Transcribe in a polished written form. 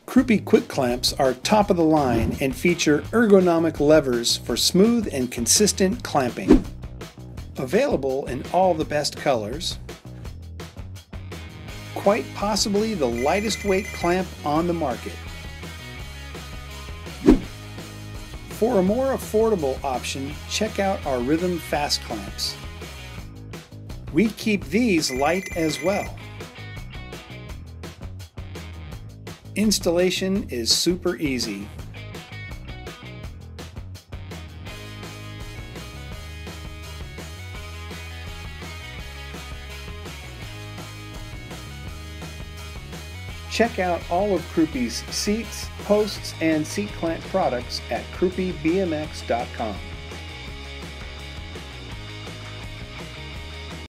Crupi quick clamps are top of the line and feature ergonomic levers for smooth and consistent clamping. Available in all the best colors, quite possibly the lightest weight clamp on the market. For a more affordable option, check out our Rhythm Fast Clamps. We keep these light as well. Installation is super easy. Check out all of Crupi's seats, posts, and seat clamp products at crupibmx.com.